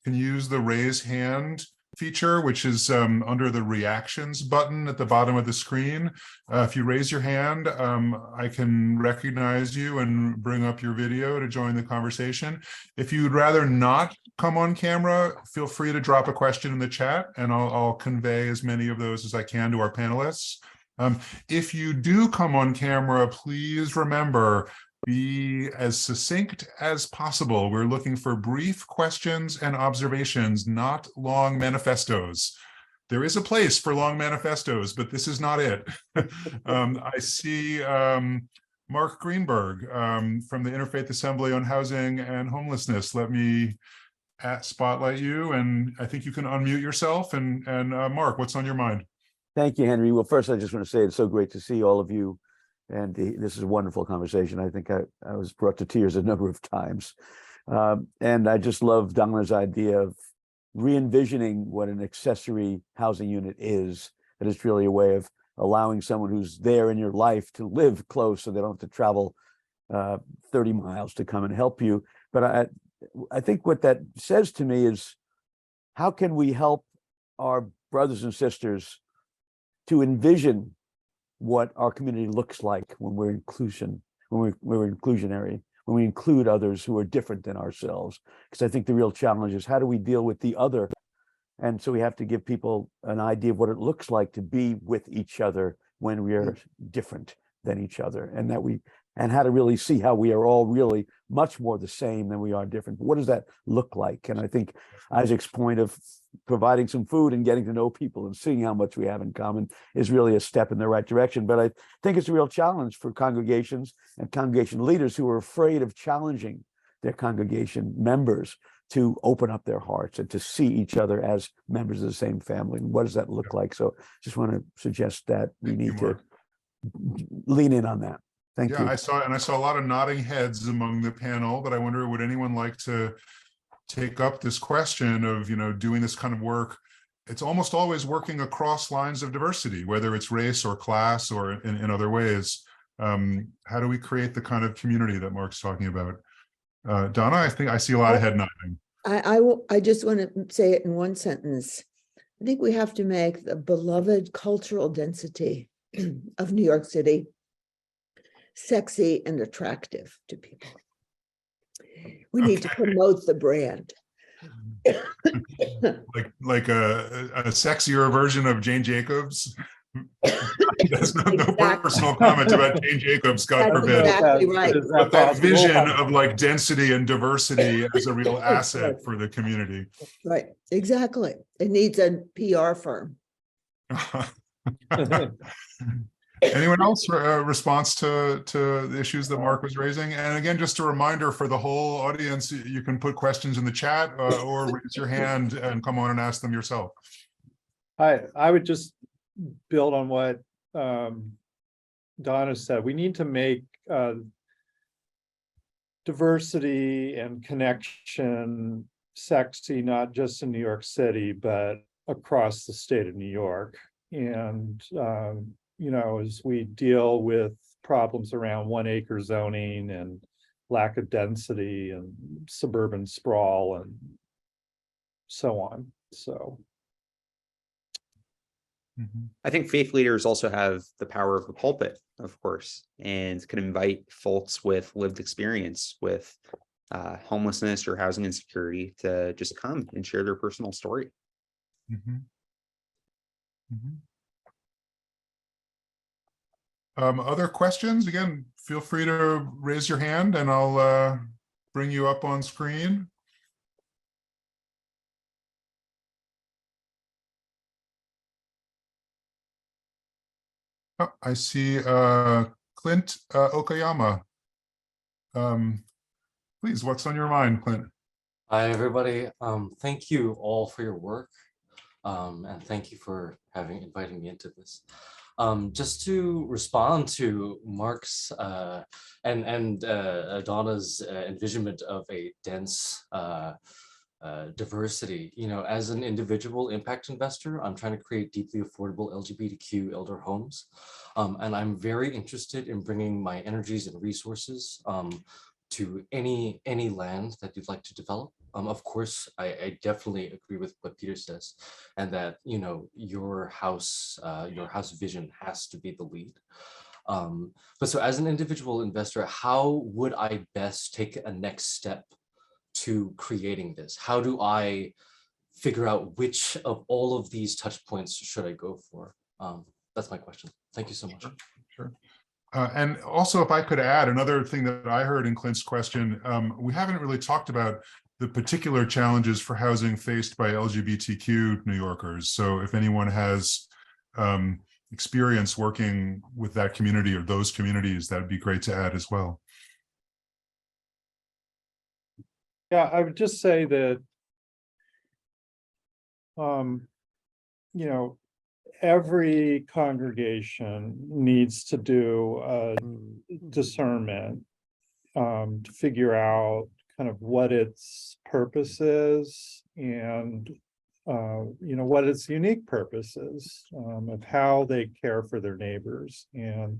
you can use the raise hand feature, which is under the reactions button at the bottom of the screen. If you raise your hand, I can recognize you and bring up your video to join the conversation. If you'd rather not come on camera, feel free to drop a question in the chat, and I'll convey as many of those as I can to our panelists. If you do come on camera, please remember, be as succinct as possible. We're looking for brief questions and observations, not long manifestos. There is a place for long manifestos, but this is not it. I see Mark Greenberg from the Interfaith Assembly on Housing and Homelessness. Let me spotlight you, and I think you can unmute yourself. And Mark, what's on your mind? Thank you, Henry. Well, first, I just want to say it's so great to see all of you. And this is a wonderful conversation. I think I was brought to tears a number of times. And I just love Donna's idea of re-envisioning what an accessory housing unit is. That it's really a way of allowing someone who's there in your life to live close, so they don't have to travel 30 miles to come and help you. But I think what that says to me is, how can we help our brothers and sisters to envision what our community looks like when we're inclusionary, when we include others who are different than ourselves? Because I think the real challenge is, how do we deal with the other? And so we have to give people an idea of what it looks like to be with each other when we are different than each other, and how to really see how we are all really much more the same than we are different. What does that look like? And I think Isaac's point of providing some food and getting to know people and seeing how much we have in common is really a step in the right direction. But I think it's a real challenge for congregations and congregation leaders who are afraid of challenging their congregation members to open up their hearts and to see each other as members of the same family. What does that look like? So just want to suggest that we need to lean in on that. Thank you. I saw a lot of nodding heads among the panel, but I wonder, would anyone like to take up this question of, doing this kind of work? It's almost always working across lines of diversity, whether it's race or class or in other ways. How do we create the kind of community that Mark's talking about? Donna, I think I see a lot of head nodding. I just want to say it in one sentence. I think we have to make the beloved cultural density of New York City sexy and attractive to people. We need to promote the brand. like a sexier version of Jane Jacobs. There's no personal comment about Jane Jacobs, God forbid. Exactly right. But that vision of like density and diversity as a real asset for the community. Right, exactly. It needs a PR firm. Anyone else response to the issues that Mark was raising? And again, just a reminder for the whole audience, you can put questions in the chat or raise your hand and come on and ask them yourself. I would just build on what Donna said. We need to make diversity and connection sexy, not just in New York City, but across the state of New York. And as we deal with problems around 1 acre zoning and lack of density and suburban sprawl and so on. So I think faith leaders also have the power of the pulpit, of course, and can invite folks with lived experience with homelessness or housing insecurity to just come and share their personal story. Other questions? Again, feel free to raise your hand and I'll bring you up on screen. Oh, I see Clint Okayama. Please, what's on your mind, Clint? Hi, everybody. Thank you all for your work. And thank you for inviting me into this. Just to respond to Mark's and Donna's envisionment of a dense diversity, as an individual impact investor, I'm trying to create deeply affordable LGBTQ elder homes. And I'm very interested in bringing my energies and resources to any land that you'd like to develop. Of course, I definitely agree with what Peter says, and that your house vision has to be the lead. But so, as an individual investor, how would I best take a next step to creating this? How do I figure out which of all of these touch points should I go for? That's my question. Thank you so much. Sure. And also, if I could add another thing that I heard in Clint's question, we haven't really talked about the particular challenges for housing faced by LGBTQ New Yorkers. So if anyone has experience working with that community or those communities, that'd be great to add as well. yeah, I would just say that every congregation needs to do a discernment to figure out kind of what its purpose is and what its unique purpose is of how they care for their neighbors. And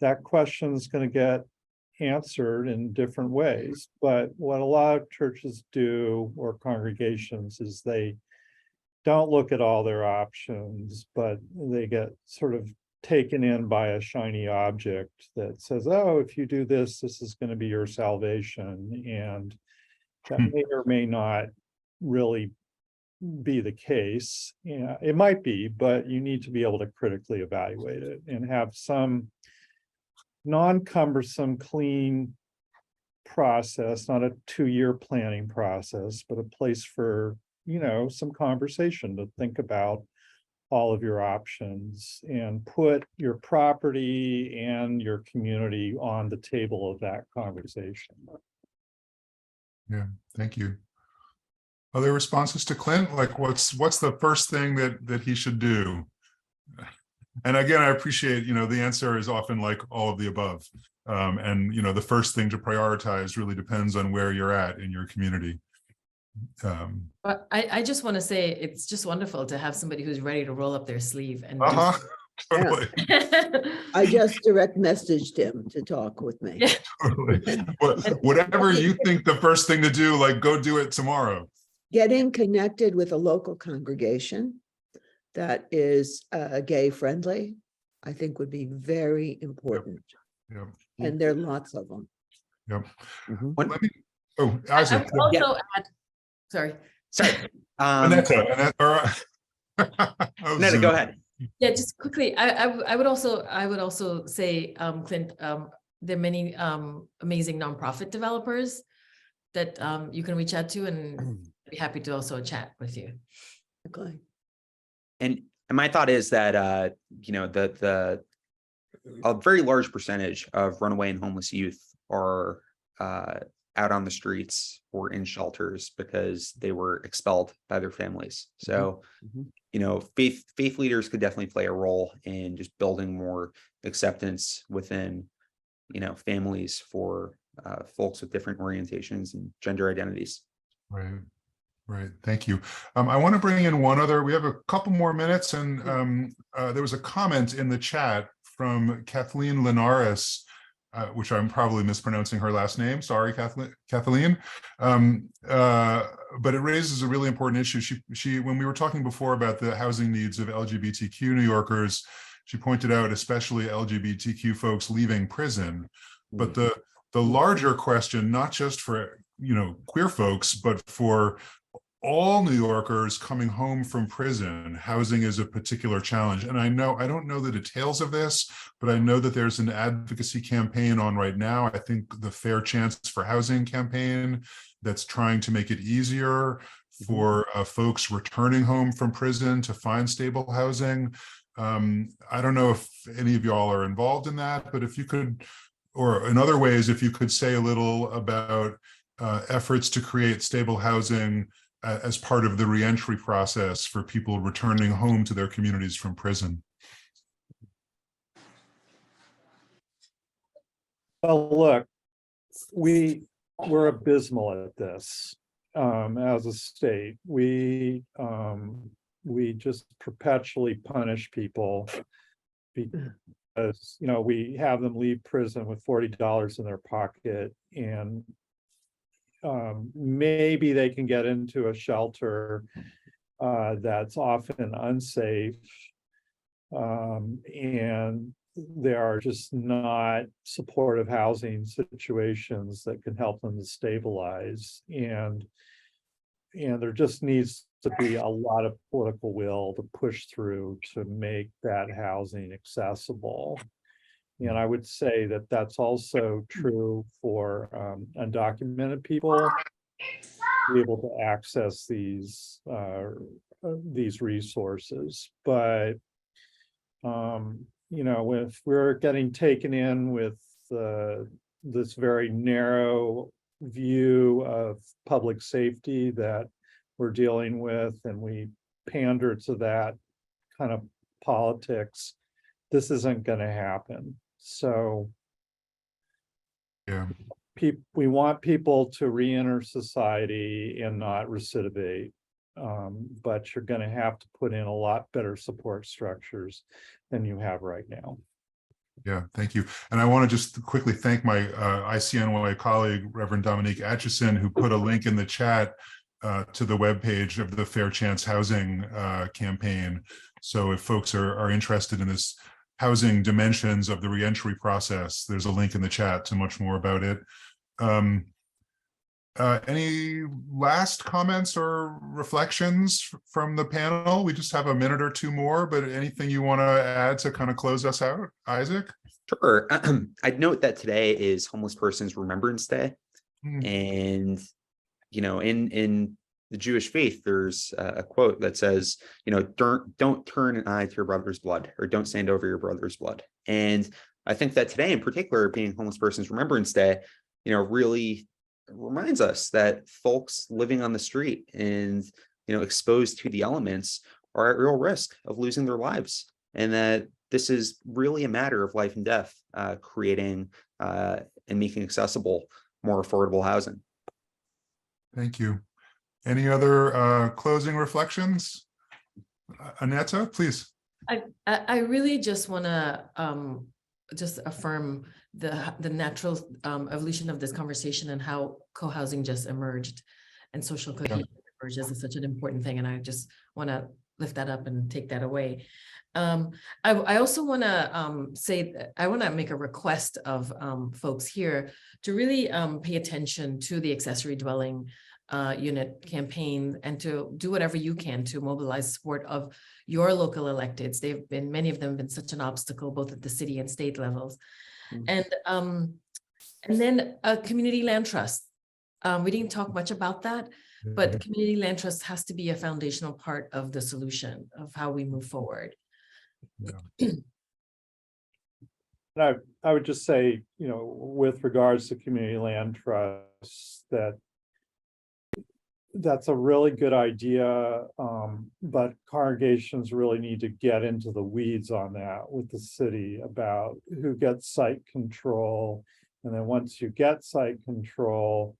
that question is going to get answered in different ways. But what a lot of churches do, or congregations, is they don't look at all their options, but they get sort of taken in by a shiny object that says, oh, if you do this, this is going to be your salvation. And that may or may not really be the case. Yeah, it might be, but you need to be able to critically evaluate it and have some non-cumbersome, clean process, not a 2-year planning process, but a place for, some conversation to think about all of your options and put your property and your community on the table of that conversation. Yeah, thank you. Other responses to Clint? Like what's the first thing that he should do? And again, I appreciate, the answer is often like all of the above. And, the first thing to prioritize really depends on where you're at in your community. But I just want to say, it's just wonderful to have somebody who's ready to roll up their sleeve and Totally. I just direct messaged him to talk with me. Yeah. Totally. Whatever you think the first thing to do, like go do it tomorrow. Getting Connected with a local congregation that is gay friendly, I think would be very important. Yep. And there are lots of them. Yep. Mhm. Isaac. I would also add, sorry. Annetta, Annetta, go ahead. Yeah, just quickly, I would also say, Clint, there are many amazing nonprofit developers that you can reach out to, and I'd be happy to also chat with you. Okay. And my thought is that a very large percentage of runaway and homeless youth are out on the streets or in shelters because they were expelled by their families. So, faith leaders could definitely play a role in just building more acceptance within, families for folks with different orientations and gender identities. Right. Right. Thank you. I want to bring in one other. We have a couple more minutes, and there was a comment in the chat from Kathleen Linares, which I'm probably mispronouncing her last name. Sorry, Kathleen. But it raises a really important issue. She, when we were talking before about the housing needs of LGBTQ New Yorkers, she pointed out especially LGBTQ folks leaving prison. But the larger question, not just for queer folks, but for all New Yorkers coming home from prison, housing is a particular challenge. And I don't know the details of this, but I know that there's an advocacy campaign on right now. I think the Fair Chance for Housing campaign that's trying to make it easier for folks returning home from prison to find stable housing. I don't know if any of y'all are involved in that, but if you could, or in other ways, if you could say a little about efforts to create stable housing as part of the reentry process for people returning home to their communities from prison. Well, look, we're abysmal at this as a state. We just perpetually punish people because we have them leave prison with $40 in their pocket, and maybe they can get into a shelter that's often unsafe, and there are just not supportive housing situations that can help them to stabilize, and there just needs to be a lot of political will to push through to make that housing accessible. And I would say that that's also true for undocumented people to be able to access these resources. But if we're getting taken in with this very narrow view of public safety that we're dealing with, and we pander to that kind of politics, this isn't going to happen. So yeah, we want people to re-enter society and not recidivate, but you're going to have to put in a lot better support structures than you have right now. Yeah, thank you. And I want to just quickly thank my ICNY colleague, Reverend Dominique Atchison, who put a link in the chat to the webpage of the Fair Chance Housing campaign. So if folks are interested in this housing dimensions of the reentry process, there's a link in the chat to much more about it. Any last comments or reflections from the panel? We just have a minute or two more, but anything you want to add to kind of close us out, Isaac? Sure. I'd note that today is Homeless Persons Remembrance Day. Hmm. And, in the Jewish faith, there's a quote that says, don't turn an eye to your brother's blood, or don't stand over your brother's blood. And I think that today in particular, being Homeless Persons Remembrance Day, really reminds us that folks living on the street and, exposed to the elements are at real risk of losing their lives. And that this is really a matter of life and death, creating and making accessible more affordable housing. Thank you. Any other closing reflections? Annetta, please. I really just want to just affirm the natural evolution of this conversation and how co-housing just emerged and social cohesion emerged as such an important thing. And I just want to lift that up and take that away. I also want to say that I want to make a request of folks here to really pay attention to the accessory dwelling unit campaign and to do whatever you can to mobilize support of your local electeds. Many of them have been such an obstacle, both at the city and state levels. And then a community land trust. We didn't talk much about that, but community land trust has to be a foundational part of the solution of how we move forward. I would just say, with regards to community land trusts, that's a really good idea, but congregations really need to get into the weeds on that with the city about who gets site control. And then once you get site control,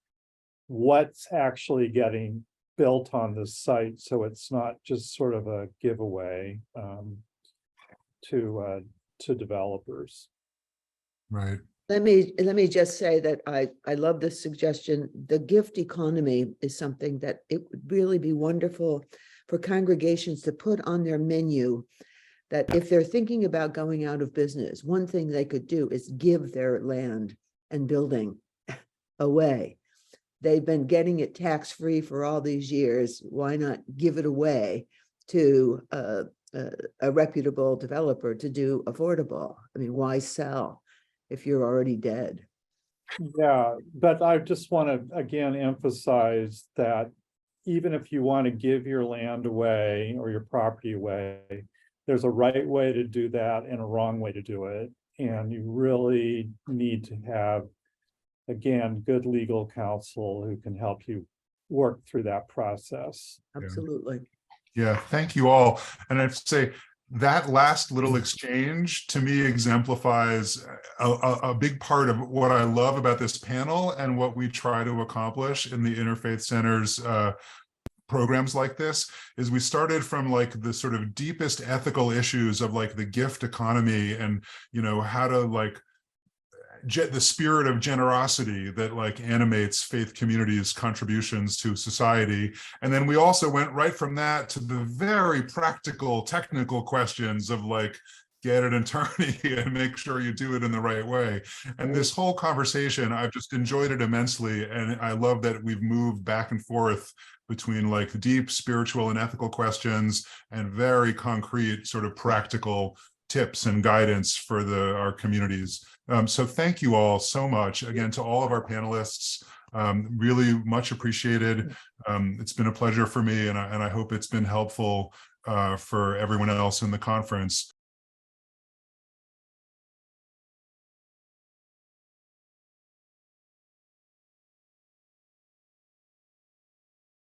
what's actually getting built on the site, so it's not just sort of a giveaway to developers. Right. Let me just say that I love this suggestion. The gift economy is something that it would really be wonderful for congregations to put on their menu, that if they're thinking about going out of business, one thing they could do is give their land and building away. They've been getting it tax-free for all these years. Why not give it away to a reputable developer to do affordable? I mean, why sell if you're already dead? Yeah, but I just want to again emphasize that even if you want to give your land away or your property away, there's a right way to do that and a wrong way to do it. And you really need to have, again, good legal counsel who can help you work through that process. Absolutely. Yeah, thank you all. And I'd say that last little exchange to me exemplifies a big part of what I love about this panel and what we try to accomplish in the Interfaith Center's programs like this. Is we started from like the sort of deepest ethical issues of like the gift economy and, how to like the spirit of generosity that like animates faith communities' contributions to society. And then we also went right from that to the very practical, technical questions of like, get an attorney and make sure you do it in the right way. And this whole conversation, I've just enjoyed it immensely. And I love that we've moved back and forth between like deep spiritual and ethical questions and very concrete sort of practical tips and guidance for our communities. So thank you all so much. Again, to all of our panelists, really much appreciated. It's been a pleasure for me, and I hope it's been helpful for everyone else in the conference.